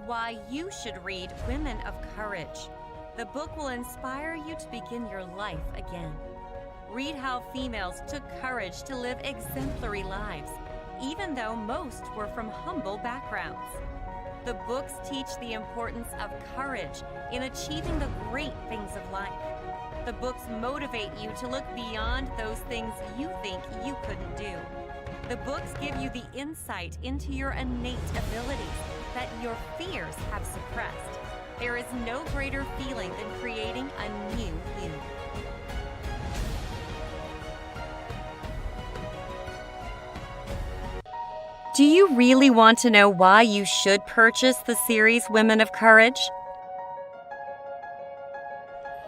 Why you should read Women of Courage. The book will inspire you to begin your life again. Read how females took courage to live exemplary lives, even though most were from humble backgrounds. The books teach the importance of courage in achieving the great things of life. The books motivate you to look beyond those things you think you couldn't do. The books give you the insight into your innate abilities that your fears have suppressed. There is no greater feeling than creating a new you. Do you really want to know why you should purchase the series Women of Courage?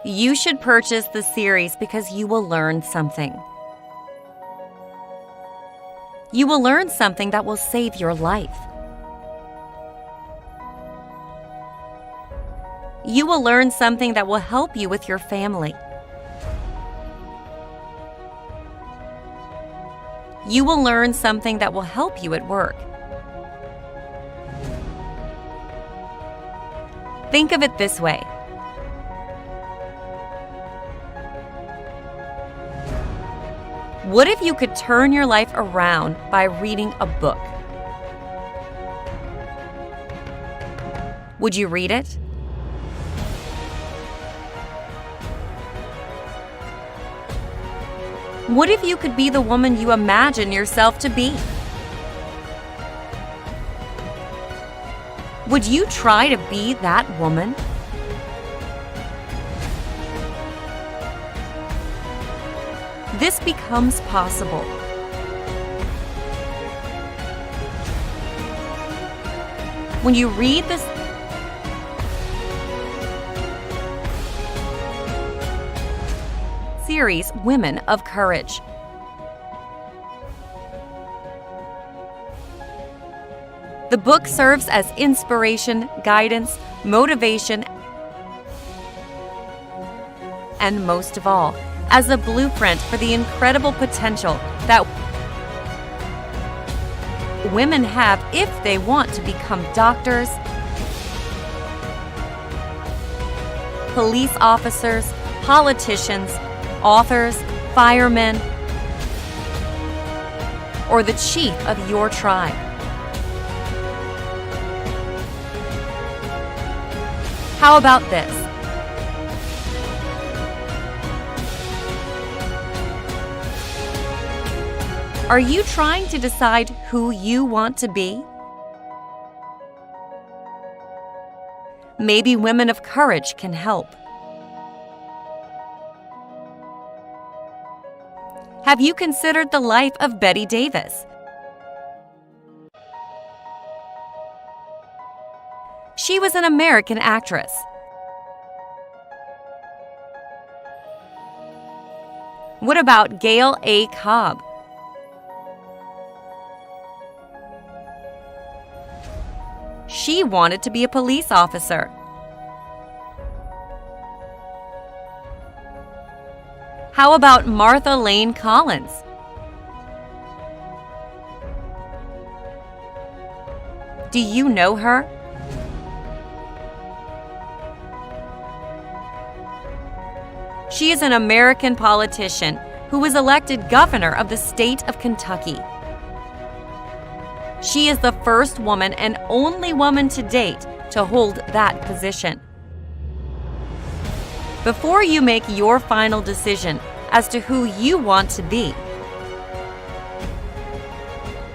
You should purchase the series because you will learn something. You will learn something that will save your life. You will learn something that will help you with your family. You will learn something that will help you at work. Think of it this way. What if you could turn your life around by reading a book? Would you read it? What if you could be the woman you imagine yourself to be? Would you try to be that woman? This becomes possible. When you read this series, Women of Courage. The book serves as inspiration, guidance, motivation, and most of all, as a blueprint for the incredible potential that women have if they want to become doctors, police officers, politicians, authors, firemen, or the chief of your tribe. How about this? Are you trying to decide who you want to be? Maybe Women of Courage can help. Have you considered the life of Bette Davis? She was an American actress. What about Gail A. Cobb? She wanted to be a police officer. How about Martha Lane Collins? Do you know her? She is an American politician who was elected governor of the state of Kentucky. She is the first woman and only woman to date to hold that position. Before you make your final decision as to who you want to be,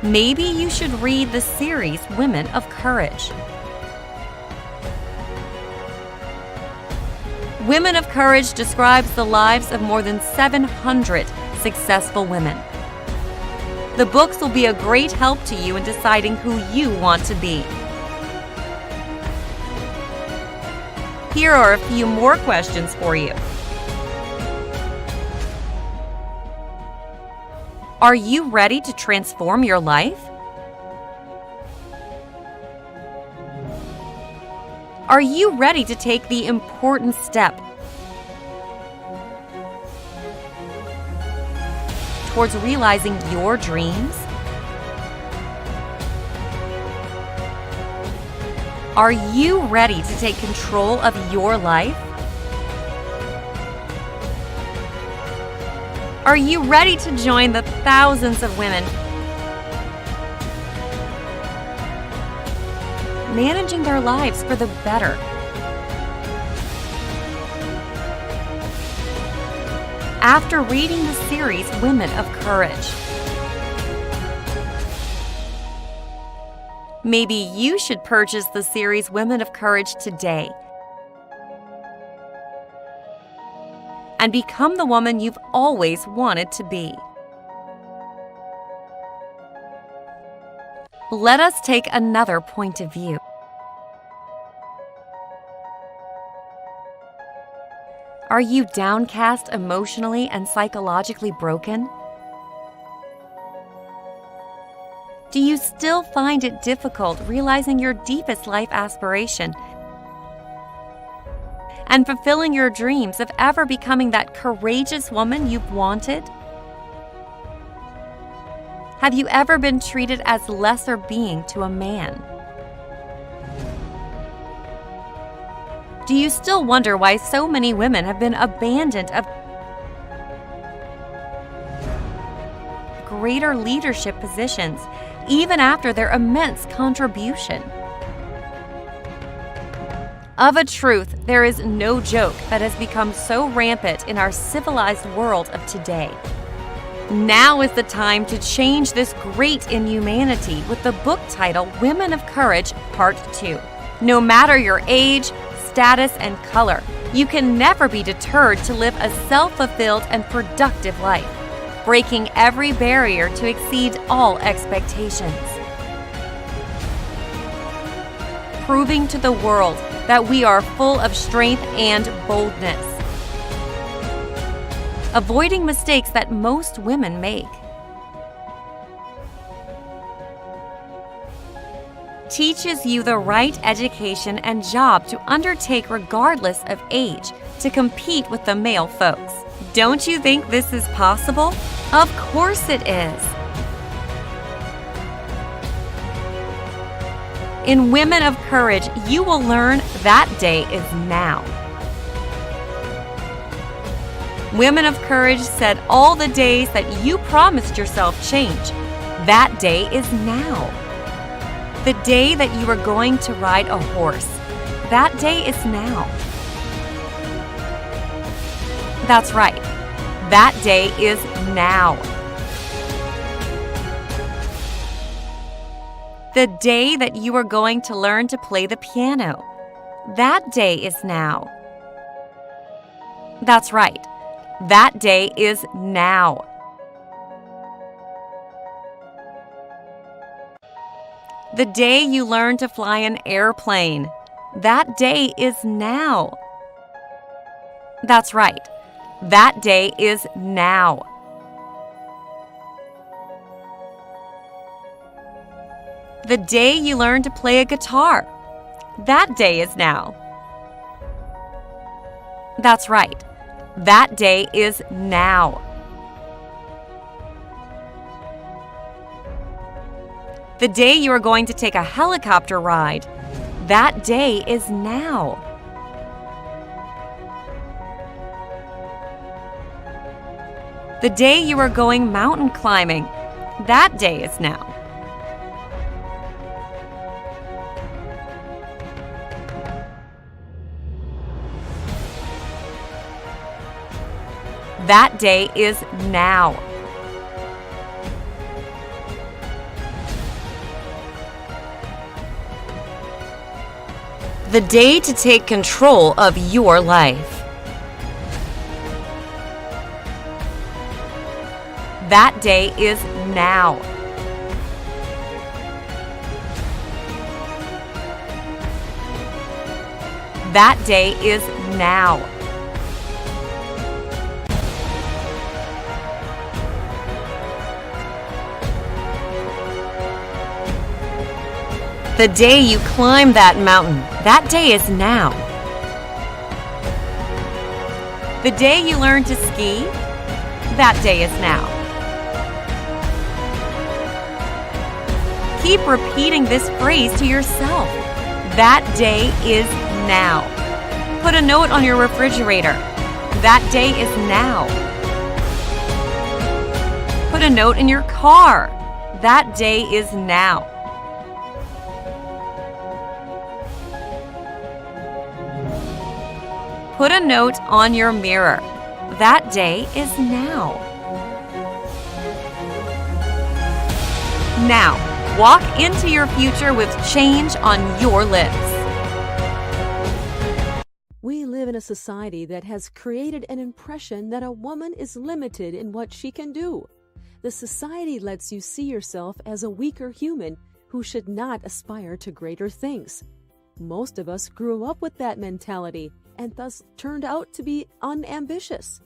maybe you should read the series Women of Courage. Women of Courage describes the lives of more than 700 successful women. The books will be a great help to you in deciding who you want to be. Here are a few more questions for you. Are you ready to transform your life? Are you ready to take the important step towards realizing your dreams? Are you ready to take control of your life? Are you ready to join the thousands of women managing their lives for the better? After reading the series Women of Courage, maybe you should purchase the series Women of Courage today and become the woman you've always wanted to be. Let us take another point of view. Are you downcast emotionally and psychologically broken? Do you still find it difficult realizing your deepest life aspiration and fulfilling your dreams of ever becoming that courageous woman you've wanted? Have you ever been treated as lesser being to a man? Do you still wonder why so many women have been abandoned of greater leadership positions even after their immense contribution? Of a truth, there is no joke that has become so rampant in our civilized world of today. Now is the time to change this great inhumanity with the book title Women of Courage Part 2. No matter your age, status, and color, you can never be deterred to live a self-fulfilled and productive life, breaking every barrier to exceed all expectations. Proving to the world that we are full of strength and boldness. Avoiding mistakes that most women make. Teaches you the right education and job to undertake regardless of age to compete with the male folks. Don't you think this is possible? Of course it is. In Women of Courage, you will learn that day is now. Women of Courage said all the days that you promised yourself change. That day is now. The day that you are going to ride a horse. That day is now. That's right. That day is now. The day that you are going to learn to play the piano. That day is now. That's right. That day is now. The day you learn to fly an airplane. That day is now. That's right. That day is now. The day you learn to play a guitar. That day is now. That's right. That day is now. The day you are going to take a helicopter ride. That day is now. The day you are going mountain climbing. That day is now. That day is now. The day to take control of your life. That day is now. That day is now. The day you climb that mountain, that day is now. The day you learn to ski, that day is now. Keep repeating this phrase to yourself. That day is now. Put a note on your refrigerator. That day is now. Put a note in your car. That day is now. Put a note on your mirror. That day is now. Now, walk into your future with change on your lips. We live in a society that has created an impression that a woman is limited in what she can do. The society lets you see yourself as a weaker human who should not aspire to greater things. Most of us grew up with that mentality and thus turned out to be unambitious.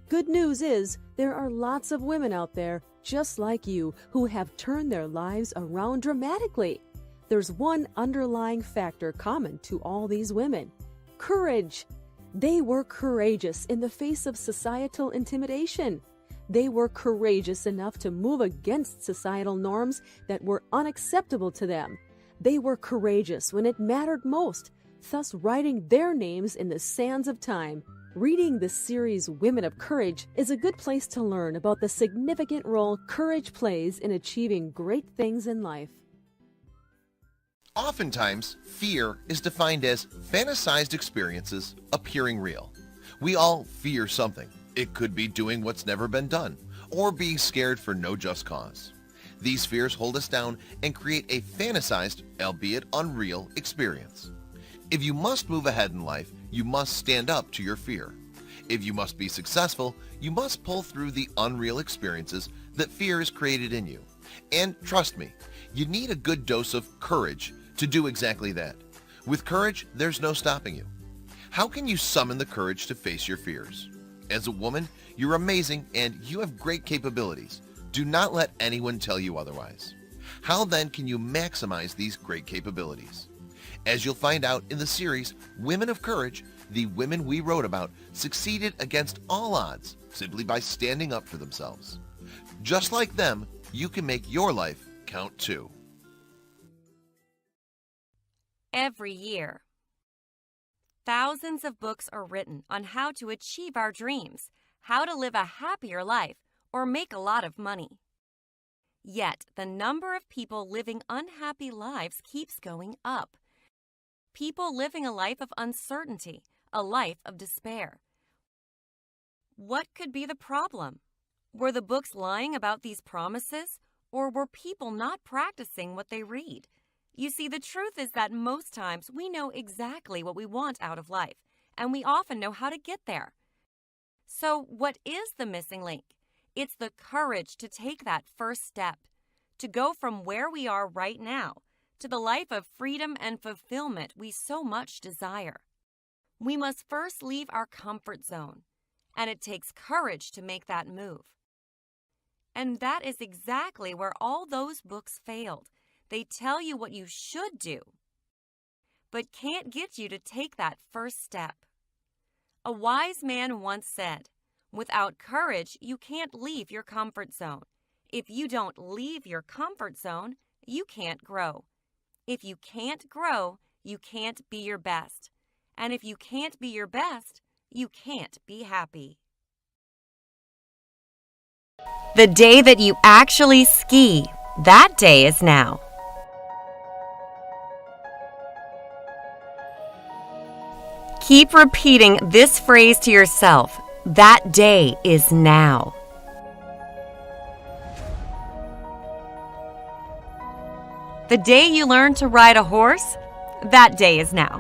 Good news is there are lots of women out there just like you who have turned their lives around dramatically. There's one underlying factor common to all these women: courage. They were courageous in the face of societal intimidation. They were courageous enough to move against societal norms that were unacceptable to them. They were courageous when it mattered most, thus writing their names in the sands of time. Reading the series Women of Courage is a good place to learn about the significant role courage plays in achieving great things in life. Oftentimes, fear is defined as fantasized experiences appearing real. We all fear something. It could be doing what's never been done, or being scared for no just cause. These fears hold us down and create a fantasized, albeit unreal, experience. If you must move ahead in life, you must stand up to your fear. If you must be successful, you must pull through the unreal experiences that fear has created in you. And trust me, you need a good dose of courage to do exactly that. With courage, there's no stopping you. How can you summon the courage to face your fears? As a woman, you're amazing and you have great capabilities. Do not let anyone tell you otherwise. How then can you maximize these great capabilities? As you'll find out in the series Women of Courage, the women we wrote about succeeded against all odds simply by standing up for themselves. Just like them, you can make your life count too. Every year, thousands of books are written on how to achieve our dreams, how to live a happier life, or make a lot of money. Yet, the number of people living unhappy lives keeps going up. People living a life of uncertainty, a life of despair. What could be the problem? Were the books lying about these promises, or were people not practicing what they read? You see, the truth is that most times we know exactly what we want out of life, and we often know how to get there. So, what is the missing link? It's the courage to take that first step, to go from where we are right now to the life of freedom and fulfillment we so much desire. We must first leave our comfort zone, and it takes courage to make that move. And that is exactly where all those books failed. They tell you what you should do, but can't get you to take that first step. A wise man once said, "Without courage, you can't leave your comfort zone. If you don't leave your comfort zone, you can't grow. If you can't grow, you can't be your best. And if you can't be your best, you can't be happy." The day that you actually ski, that day is now. Keep repeating this phrase to yourself. That day is now. The day you learn to ride a horse, that day is now.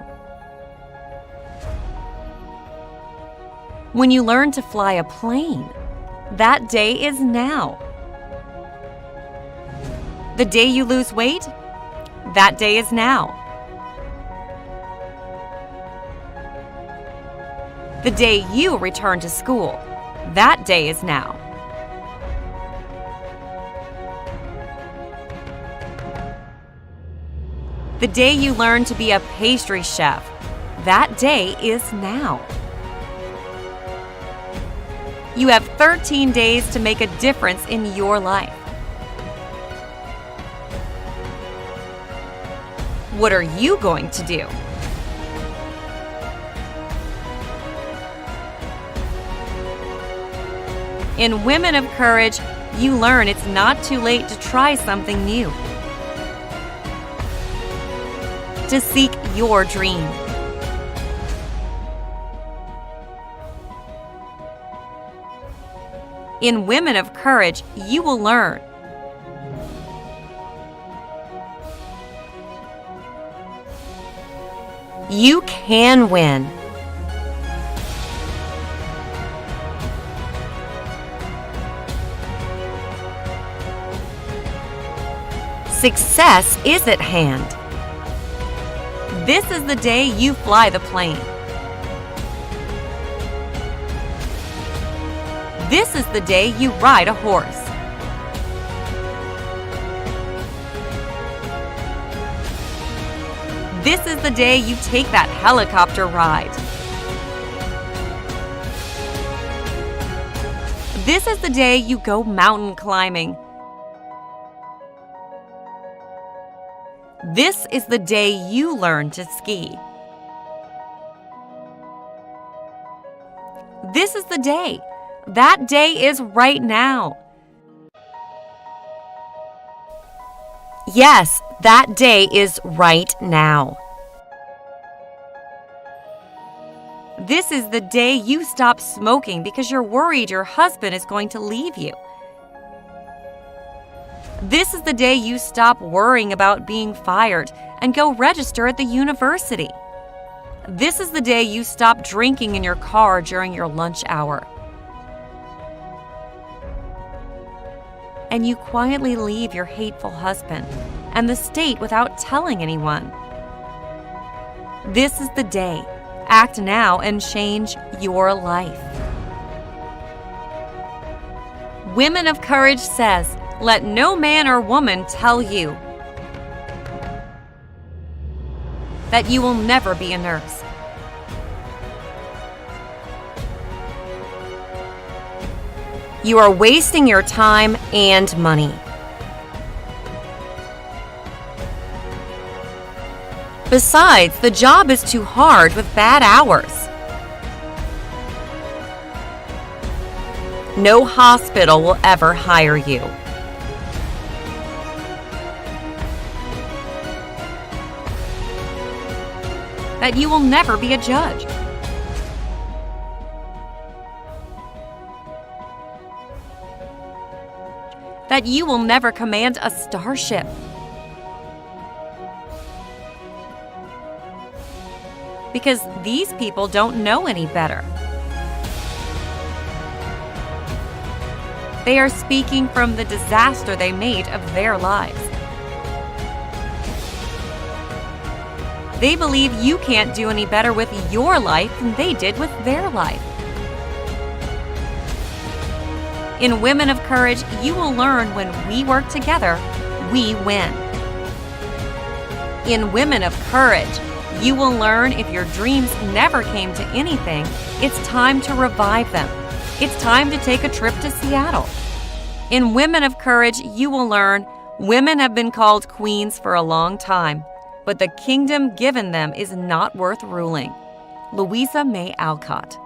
When you learn to fly a plane, that day is now. The day you lose weight, that day is now. The day you return to school, that day is now. The day you learn to be a pastry chef, that day is now. You have 13 days to make a difference in your life. What are you going to do? In Women of Courage, you learn it's not too late to try something new, to seek your dream. In Women of Courage, you will learn you can win. Success is at hand. This is the day you fly the plane. This is the day you ride a horse. This is the day you take that helicopter ride. This is the day you go mountain climbing. This is the day you learn to ski. This is the day. That day is right now. Yes, that day is right now. This is the day you stop smoking because you're worried your husband is going to leave you. This is the day you stop worrying about being fired and go register at the university. This is the day you stop drinking in your car during your lunch hour. And you quietly leave your hateful husband and the state without telling anyone. This is the day. Act now and change your life. Women of Courage says, let no man or woman tell you that you will never be a nurse. You are wasting your time and money. Besides, the job is too hard with bad hours. No hospital will ever hire you. That you will never be a judge. That you will never command a starship. Because these people don't know any better. They are speaking from the disaster they made of their lives. They believe you can't do any better with your life than they did with their life. In Women of Courage, you will learn when we work together, we win. In Women of Courage, you will learn if your dreams never came to anything, it's time to revive them. It's time to take a trip to Seattle. In Women of Courage, you will learn women have been called queens for a long time, but the kingdom given them is not worth ruling. Louisa May Alcott.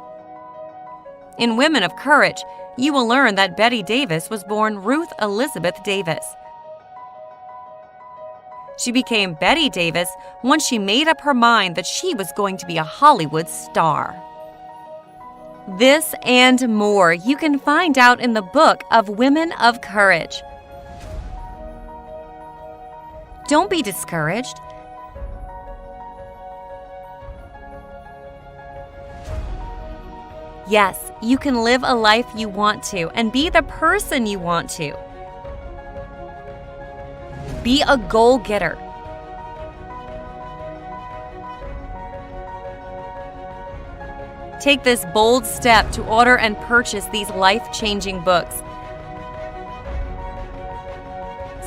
In Women of Courage, you will learn that Betty Davis was born Ruth Elizabeth Davis. She became Betty Davis once she made up her mind that she was going to be a Hollywood star. This and more you can find out in the book of Women of Courage. Don't be discouraged. Yes, you can live a life you want to and be the person you want to. Be a goal-getter. Take this bold step to order and purchase these life-changing books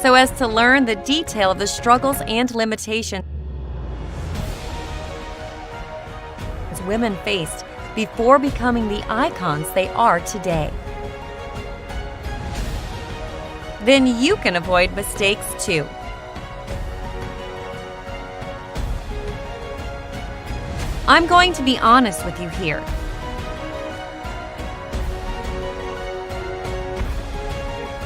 so as to learn the detail of the struggles and limitations women faced before becoming the icons they are today. Then you can avoid mistakes too. I'm going to be honest with you here.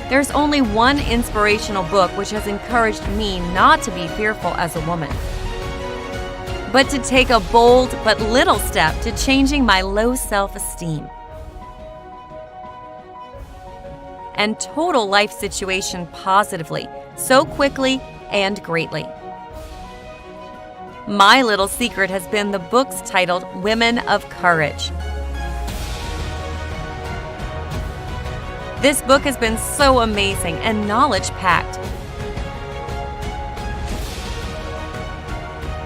There's only one inspirational book which has encouraged me not to be fearful as a woman, but to take a bold but little step to changing my low self-esteem and total life situation positively, so quickly and greatly. My little secret has been the books titled Women of Courage. This book has been so amazing and knowledge-packed.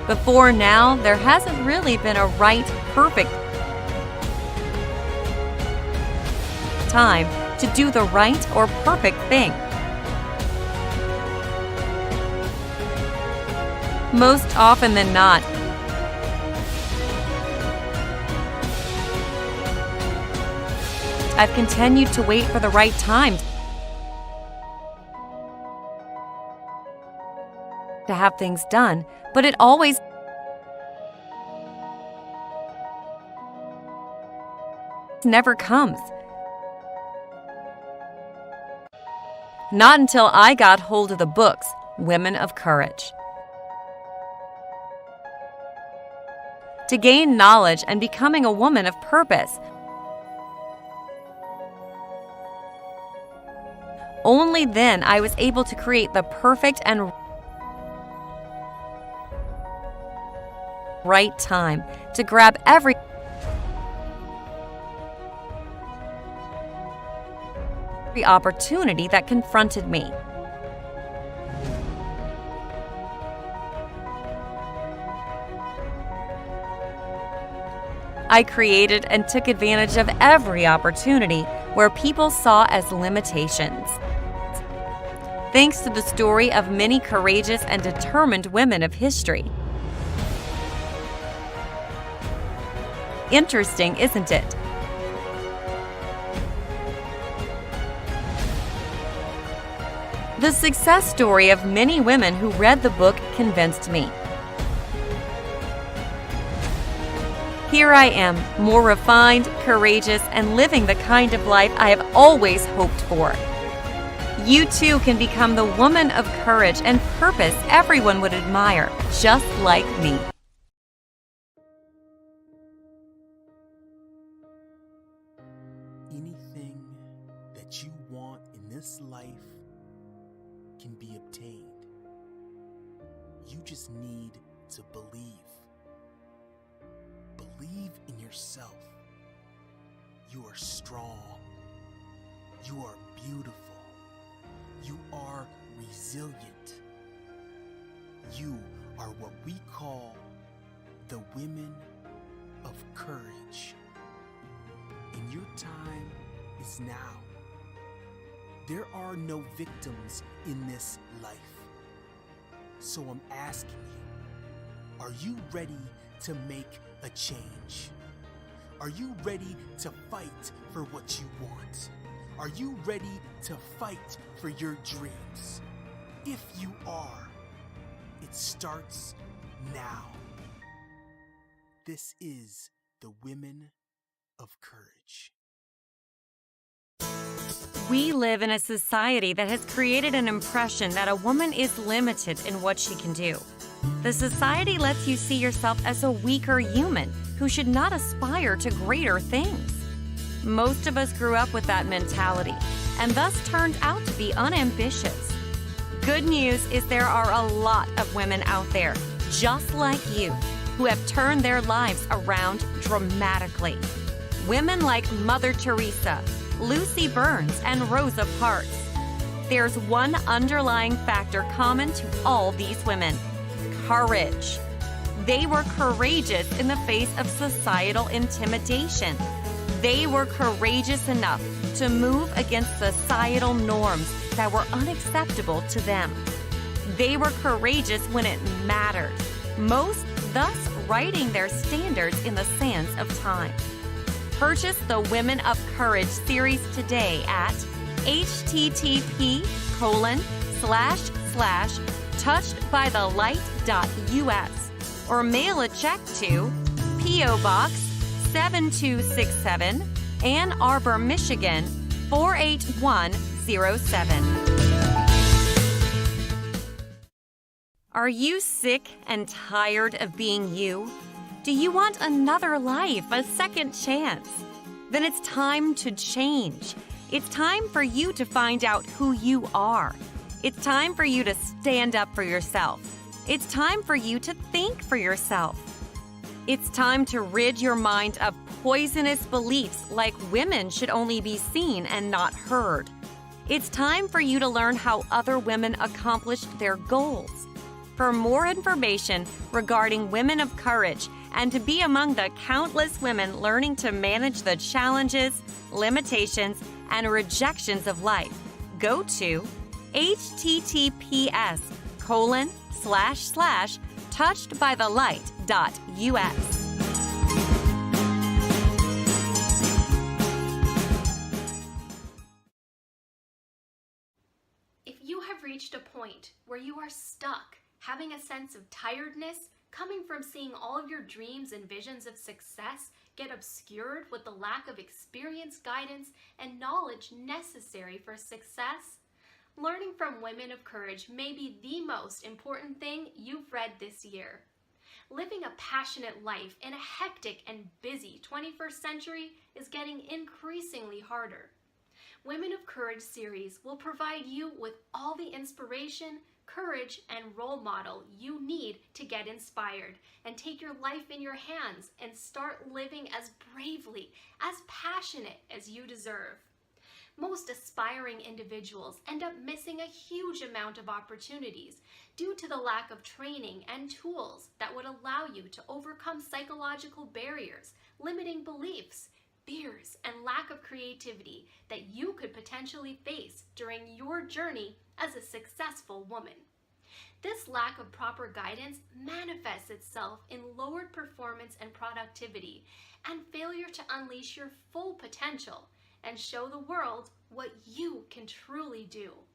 Before now, there hasn't really been a right, perfect time to do the right or perfect thing. Most often than not, I've continued to wait for the right time to have things done, but it always never comes. Not until I got hold of the books, Women of Courage. To gain knowledge and becoming a woman of purpose, only then I was able to create the perfect and right time to grab every opportunity that confronted me. I created and took advantage of every opportunity where people saw as limitations. Thanks to the story of many courageous and determined women of history. Interesting, isn't it? The success story of many women who read the book convinced me. Here I am, more refined, courageous, and living the kind of life I have always hoped for. You too can become the woman of courage and purpose everyone would admire, just like me. Anything that you want in this life can be obtained. You just need to believe. Believe in yourself. You are strong. You are beautiful. You are resilient. You are what we call the women of courage. And your time is now. There are no victims in this life. So I'm asking you, are you ready to make a change? Are you ready to fight for what you want? Are you ready to fight for your dreams? If you are, it starts now. This is the Women of Courage. We live in a society that has created an impression that a woman is limited in what she can do. The society lets you see yourself as a weaker human who should not aspire to greater things. Most of us grew up with that mentality and thus turned out to be unambitious. Good news is there are a lot of women out there, just like you, who have turned their lives around dramatically. Women like Mother Teresa, Lucy Burns, and Rosa Parks. There's one underlying factor common to all these women: courage. They were courageous in the face of societal intimidation. They were courageous enough to move against societal norms that were unacceptable to them. They were courageous when it mattered, most thus writing their standards in the sands of time. Purchase the Women of Courage series today at http://touchedbythelight.us or mail a check to P.O. Box 7267, Ann Arbor, Michigan 48107. Are you sick and tired of being you? Do you want another life, a second chance? Then it's time to change. It's time for you to find out who you are. It's time for you to stand up for yourself. It's time for you to think for yourself. It's time to rid your mind of poisonous beliefs like women should only be seen and not heard. It's time for you to learn how other women accomplished their goals. For more information regarding women of courage and to be among the countless women learning to manage the challenges, limitations, and rejections of life, go to https://touchedbythelight.us. If you have reached a point where you are stuck, having a sense of tiredness, coming from seeing all of your dreams and visions of success get obscured with the lack of experience, guidance, and knowledge necessary for success, learning from women of courage may be the most important thing you've read this year. Living a passionate life in a hectic and busy 21st century is getting increasingly harder. Women of Courage series will provide you with all the inspiration, courage, and role model you need to get inspired and take your life in your hands and start living as bravely, as passionate as you deserve. Most aspiring individuals end up missing a huge amount of opportunities due to the lack of training and tools that would allow you to overcome psychological barriers, limiting beliefs, fears, and lack of creativity that you could potentially face during your journey as a successful woman. This lack of proper guidance manifests itself in lowered performance and productivity and failure to unleash your full potential and show the world what you can truly do.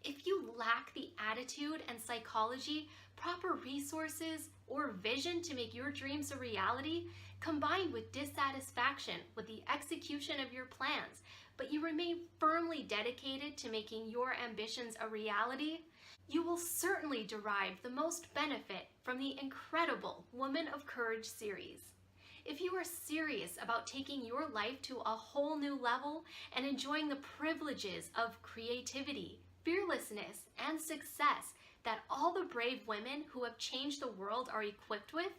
If you lack the attitude and psychology, proper resources, or vision to make your dreams a reality, combined with dissatisfaction with the execution of your plans, but you remain firmly dedicated to making your ambitions a reality, you will certainly derive the most benefit from the incredible Women of Courage series. If you are serious about taking your life to a whole new level and enjoying the privileges of creativity, fearlessness, and success that all the brave women who have changed the world are equipped with,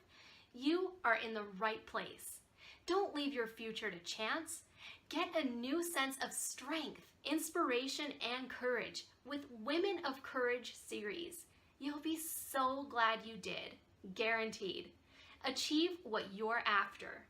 you are in the right place. Don't leave your future to chance. Get a new sense of strength, inspiration, and courage with Women of Courage series. You'll be so glad you did, guaranteed. Achieve what you're after.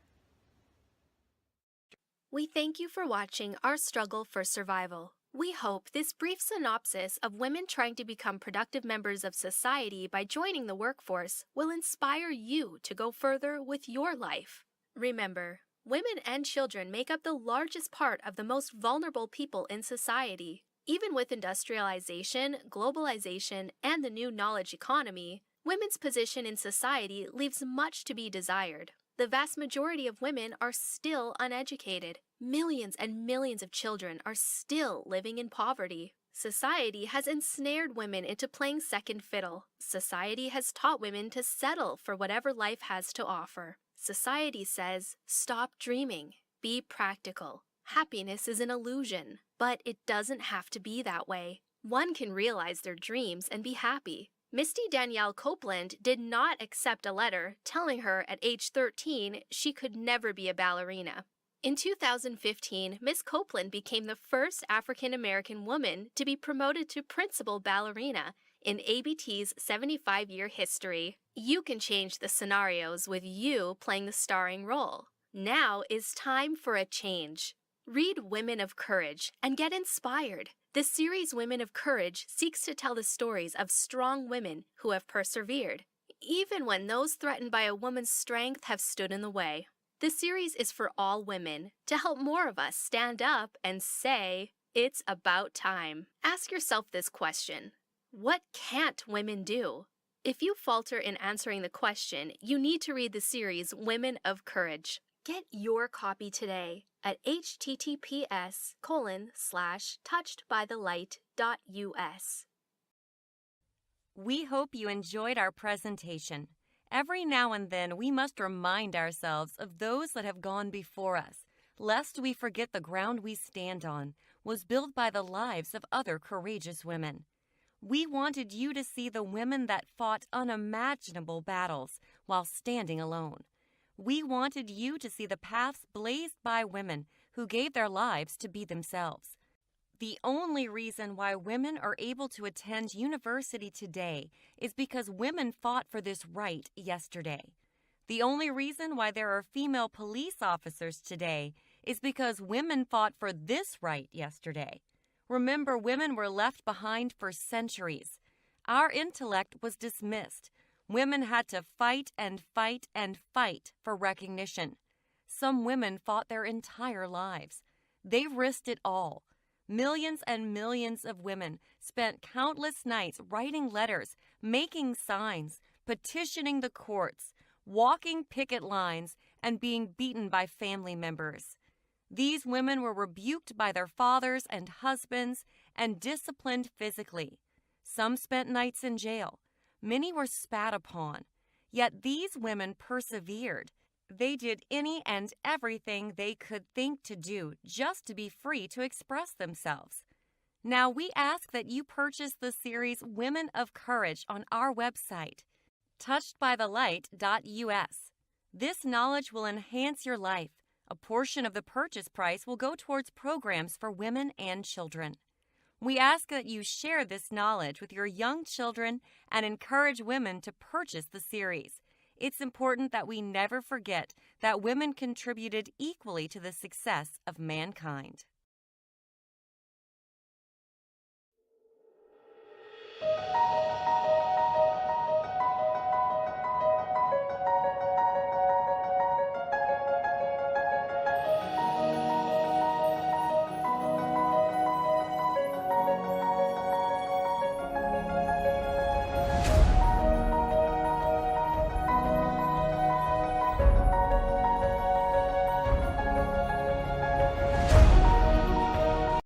We thank you for watching our struggle for survival. We hope this brief synopsis of women trying to become productive members of society by joining the workforce will inspire you to go further with your life. Remember, women and children make up the largest part of the most vulnerable people in society. Even with industrialization, globalization, and the new knowledge economy, women's position in society leaves much to be desired. The vast majority of women are still uneducated. Millions and millions of children are still living in poverty. Society has ensnared women into playing second fiddle. Society has taught women to settle for whatever life has to offer. Society says, stop dreaming, be practical. Happiness is an illusion, but it doesn't have to be that way. One can realize their dreams and be happy. Misty Danielle Copeland did not accept a letter telling her at age 13 she could never be a ballerina. In 2015, Miss Copeland became the first African-American woman to be promoted to principal ballerina in ABT's 75-year history. You can change the scenarios with you playing the starring role. Now is time for a change. Read Women of Courage and get inspired. The series Women of Courage seeks to tell the stories of strong women who have persevered, even when those threatened by a woman's strength have stood in the way. The series is for all women, to help more of us stand up and say, it's about time. Ask yourself this question: what can't women do? If you falter in answering the question, you need to read the series Women of Courage. Get your copy today at https://touchedbythelight.us. We hope you enjoyed our presentation. Every now and then we must remind ourselves of those that have gone before us, lest we forget the ground we stand on was built by the lives of other courageous women. We wanted you to see the women that fought unimaginable battles while standing alone. We wanted you to see the paths blazed by women who gave their lives to be themselves. The only reason why women are able to attend university today is because women fought for this right yesterday. The only reason why there are female police officers today is because women fought for this right yesterday. Remember, women were left behind for centuries. Our intellect was dismissed. Women had to fight and fight and fight for recognition. Some women fought their entire lives. They risked it all. Millions and millions of women spent countless nights writing letters, making signs, petitioning the courts, walking picket lines, and being beaten by family members. These women were rebuked by their fathers and husbands and disciplined physically. Some spent nights in jail. Many were spat upon. Yet these women persevered. They did any and everything they could think to do just to be free to express themselves. Now we ask that you purchase the series Women of Courage on our website, touchedbythelight.us. This knowledge will enhance your life. A portion of the purchase price will go towards programs for women and children. We ask that you share this knowledge with your young children and encourage women to purchase the series. It's important that we never forget that women contributed equally to the success of mankind.